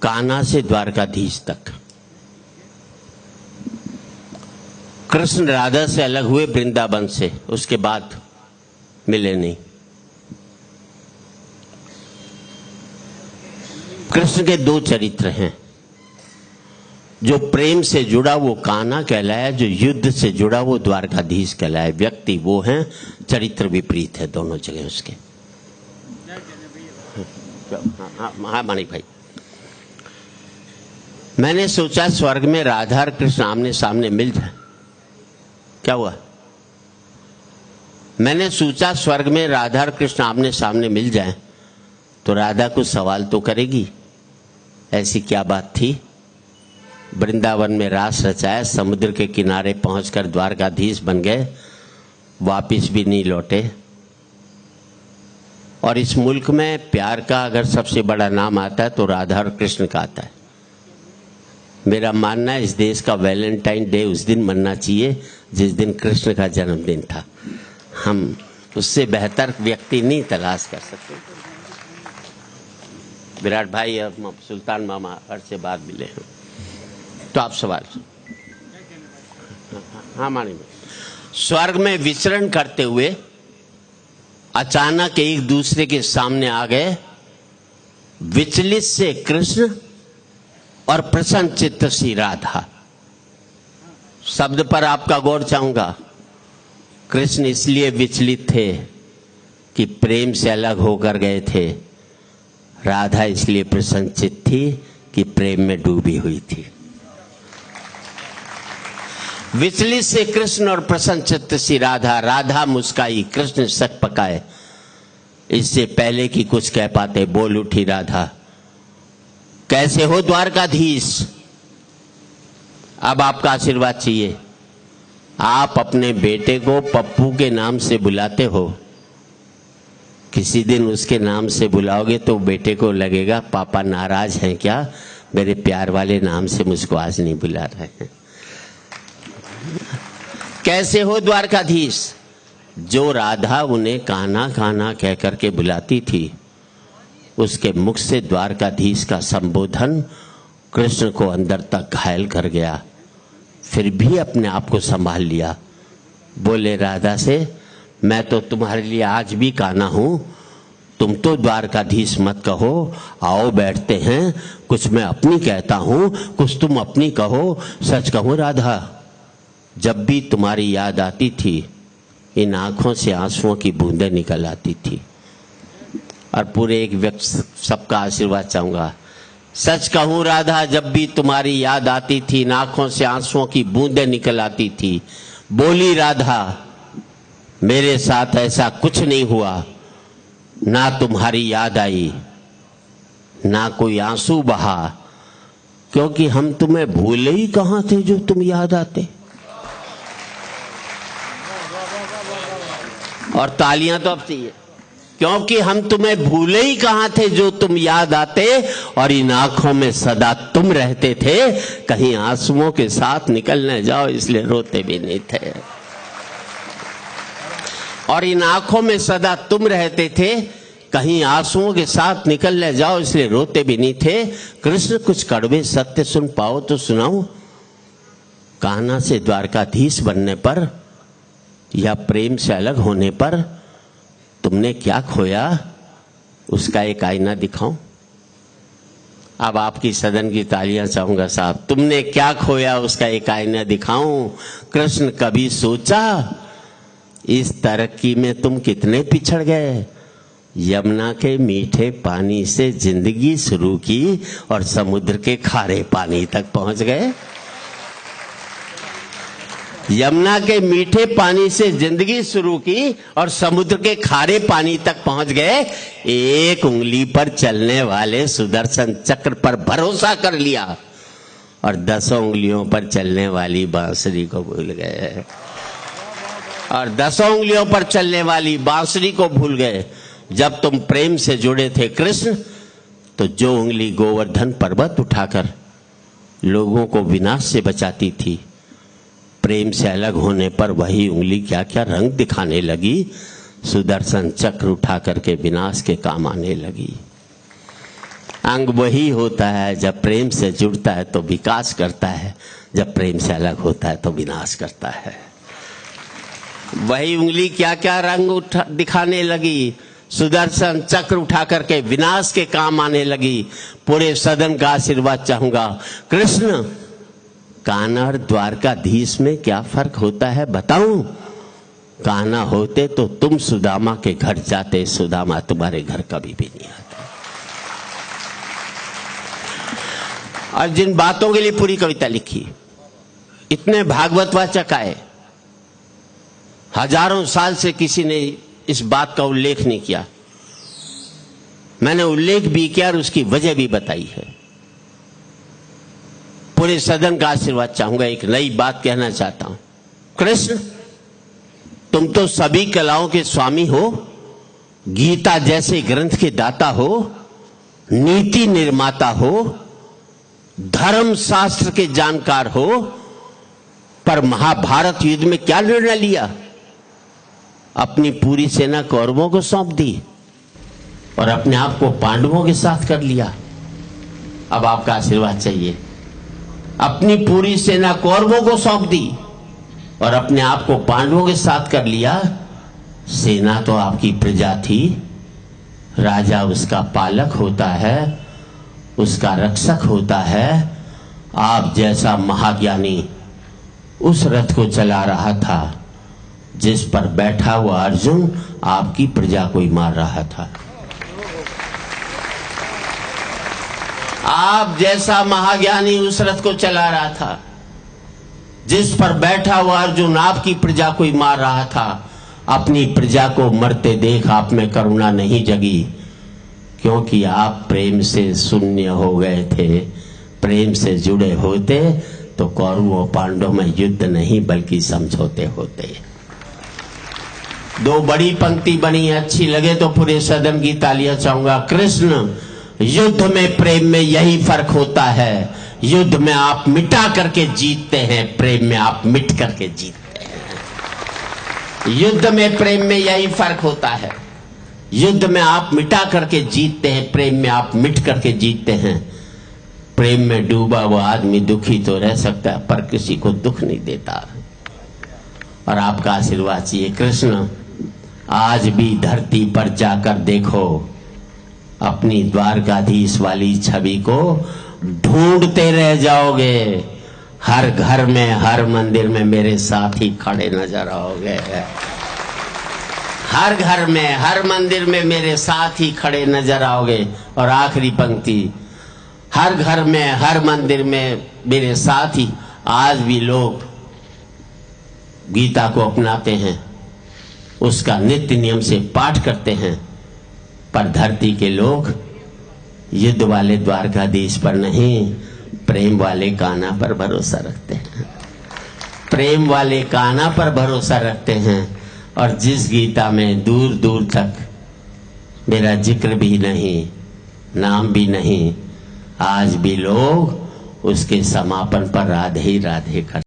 कान्हा से द्वारकाधीश तक। कृष्ण राधा से अलग हुए वृंदावन से, उसके बाद मिले नहीं। कृष्ण के दो चरित्र हैं, जो प्रेम से जुड़ा वो कान्हा कहलाया, जो युद्ध से जुड़ा वो द्वारकाधीश कहलाया। व्यक्ति वो हैं, चरित्र विपरीत है दोनों जगह उसके। हाँ मानिक भाई, मैंने सोचा स्वर्ग में राधा और कृष्ण आमने सामने मिल जाए। क्या हुआ? मैंने सोचा स्वर्ग में राधा और कृष्ण आमने सामने मिल जाए तो राधा कुछ सवाल तो करेगी। ऐसी क्या बात थी? वृंदावन में रास रचाया, समुद्र के किनारे पहुंचकर द्वारकाधीश बन गए, वापिस भी नहीं लौटे। और इस मुल्क में प्यार का अगर सबसे बड़ा नाम आता है तो राधा और कृष्ण का आता है। मेरा मानना है इस देश का वैलेंटाइन डे उस दिन मनना चाहिए जिस दिन कृष्ण का जन्मदिन था। हम उससे बेहतर व्यक्ति नहीं तलाश कर सकते। विराट भाई और सुल्तान मामा हर से बाद मिले हैं, तो आप सवाल। हाँ मानी, स्वर्ग में विचरण करते हुए अचानक एक दूसरे के सामने आ गए, विचलित से कृष्ण और प्रसन्न चित्त सी राधा। शब्द पर आपका गौर चाहूंगा। कृष्ण इसलिए विचलित थे कि प्रेम से अलग होकर गए थे, राधा इसलिए प्रसन्नचित्त थी कि प्रेम में डूबी हुई थी। विचलित से कृष्ण और प्रसन्नचित्त सी राधा। राधा मुस्काई, कृष्ण सक पकाए। इससे पहले कि कुछ कह पाते बोल उठी राधा, कैसे हो द्वारकाधीश? अब आपका आशीर्वाद चाहिए। आप अपने बेटे को पप्पू के नाम से बुलाते हो, किसी दिन उसके नाम से बुलाओगे तो बेटे को लगेगा पापा नाराज हैं क्या, मेरे प्यार वाले नाम से मुझको आज नहीं बुला रहे हैं। कैसे हो द्वारकाधीश? जो राधा उन्हें कान्हा कान्हा कह करके बुलाती थी, उसके मुख से द्वारकाधीश का संबोधन कृष्ण को अंदर तक घायल कर गया। फिर भी अपने आप को संभाल लिया। बोले राधा से, मैं तो तुम्हारे लिए आज भी कान्हा हूं, तुम तो द्वारकाधीश मत कहो, आओ बैठते हैं, कुछ मैं अपनी कहता हूं, कुछ तुम अपनी कहो। सच कहूं राधा, जब भी तुम्हारी याद आती थी इन आंखों से आंसुओं की बूंदें निकल आती थी। और पूरे एक व्यक्ति सबका आशीर्वाद चाहूंगा। सच कहूं राधा, जब भी तुम्हारी याद आती थी इन आंखों से आंसुओं की बूंदें निकल आती थी। बोली राधा, मेरे साथ ऐसा कुछ नहीं हुआ, ना तुम्हारी याद आई ना कोई आंसू बहा, क्योंकि हम तुम्हें भूले ही कहां थे जो तुम याद आते। और तालियां तो अब चाहिए, क्योंकि हम तुम्हें भूले ही कहां थे जो तुम याद आते, और इन आंखों में सदा तुम रहते थे, कहीं आंसुओं के साथ निकल न जाओ इसलिए रोते भी नहीं थे। और इन आंखों में सदा तुम रहते थे, कहीं आंसुओं के साथ निकल न जाओ इसलिए रोते भी नहीं थे। कृष्ण कुछ कड़वे सत्य सुन पाओ तो सुनाओ। कान्हा से द्वारकाधीश बनने पर या प्रेम से अलग होने पर तुमने क्या खोया, उसका एक आईना दिखाऊं। अब आपकी सदन की तालियां चाहूंगा साहब। तुमने क्या खोया, उसका एक आईना दिखाऊं। कृष्ण कभी सोचा इस तरक्की में तुम कितने पिछड़ गए। यमुना के मीठे पानी से जिंदगी शुरू की और समुद्र के खारे पानी तक पहुंच गए। यमुना के मीठे पानी से जिंदगी शुरू की और समुद्र के खारे पानी तक पहुंच गए। एक उंगली पर चलने वाले सुदर्शन चक्र पर भरोसा कर लिया और 10 उंगलियों पर चलने वाली बांसुरी को भूल गए। और 10 उंगलियों पर चलने वाली बांसुरी को भूल गए। जब तुम प्रेम से जुड़े थे कृष्ण, तो जो उंगली गोवर्धन पर्वत उठाकर लोगों को विनाश से बचाती थी, प्रेम से अलग होने पर वही उंगली क्या क्या रंग दिखाने लगी। सुदर्शन चक्र उठा करके विनाश के काम आने लगी। अंग वही होता है जब प्रेम से जुड़ता है तो विकास करता है, जब प्रेम से अलग होता है तो विनाश करता है। वही उंगली क्या क्या रंग दिखाने लगी, सुदर्शन चक्र उठा करके विनाश के काम आने लगी। पूरे सदन का आशीर्वाद चाहूंगा। कृष्ण, कान्हा और द्वारकाधीश में क्या फर्क होता है बताऊं? कान्हा होते तो तुम सुदामा के घर जाते, सुदामा तुम्हारे घर कभी भी नहीं आता। और जिन बातों के लिए पूरी कविता लिखी, इतने भागवत वाचक आए, हजारों साल से किसी ने इस बात का उल्लेख नहीं किया। मैंने उल्लेख भी किया और उसकी वजह भी बताई है। पूरे सदन का आशीर्वाद चाहूंगा। एक नई बात कहना चाहता हूं। कृष्ण, तुम तो सभी कलाओं के स्वामी हो, गीता जैसे ग्रंथ के दाता हो, नीति निर्माता हो, धर्म शास्त्र के जानकार हो, पर महाभारत युद्ध में क्या निर्णय लिया? अपनी पूरी सेना कौरवों को सौंप दी और अपने आप को पांडवों के साथ कर लिया। अब आपका आशीर्वाद चाहिए। अपनी पूरी सेना कौरवों को सौंप दी और अपने आप को पांडवों के साथ कर लिया। सेना तो आपकी प्रजा थी, राजा उसका पालक होता है, उसका रक्षक होता है। आप जैसा महाज्ञानी उस रथ को चला रहा था जिस पर बैठा हुआ अर्जुन आपकी प्रजा को ही मार रहा था। आप जैसा महाज्ञानी उस रथ को चला रहा था जिस पर बैठा हुआ अर्जुन आपकी प्रजा को ही मार रहा था। अपनी प्रजा को मरते देख आप में करुणा नहीं जगी, क्योंकि आप प्रेम से शून्य हो गए थे। प्रेम से जुड़े होते तो कौरवों पांडवों में युद्ध नहीं बल्कि समझौते होते। दो बड़ी पंक्ति बनी, अच्छी लगे तो पूरे सदन की तालियां चाहूंगा। कृष्ण, युद्ध में प्रेम में यही फर्क होता है। युद्ध में आप मिटा करके जीतते हैं, प्रेम में आप मिट करके जीतते हैं। युद्ध में प्रेम में यही फर्क होता है। युद्ध में आप मिटा करके जीतते हैं, प्रेम में आप मिट करके जीतते हैं। प्रेम में डूबा हुआ आदमी दुखी तो रह सकता है पर किसी को दुख नहीं देता। और आपका आशीर्वाद चाहिए। कृष्ण, आज भी धरती पर जाकर देखो, अपनी द्वारकाधीश वाली छवि को ढूंढते रह जाओगे। हर घर में, हर मंदिर में मेरे साथ ही खड़े नजर आओगे। हर घर में, हर मंदिर में मेरे साथ ही खड़े नजर आओगे। और आखिरी पंक्ति, हर घर में, हर मंदिर में मेरे साथ ही। आज भी लोग गीता को अपनाते हैं, उसका नित्य नियम से पाठ करते हैं, पर धरती के लोग युद्ध वाले द्वारकाधीश पर नहीं, प्रेम वाले कान्हा पर भरोसा रखते हैं। प्रेम वाले कान्हा पर भरोसा रखते हैं। और जिस गीता में दूर दूर तक मेरा जिक्र भी नहीं, नाम भी नहीं, आज भी लोग उसके समापन पर राधे ही राधे कर